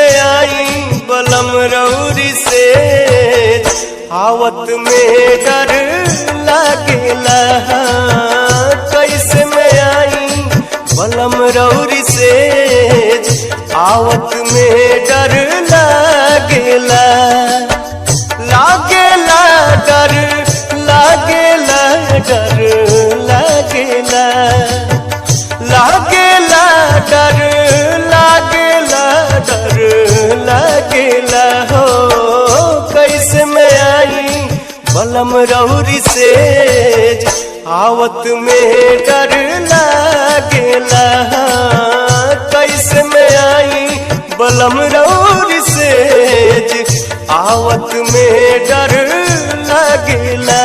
में आई बलम रौरी से आवत में डर लागेला। कैसे में आई बलम रौरी से आवत में डर लागेला। लागेला डर लागेला डर लागेला लागेला डर लागेला डर लागेला हो। कैसे में आई बलम रौरी से आवत में डर लागेला। कैसे में आई बलम रौरी से आवत में डर लागेला।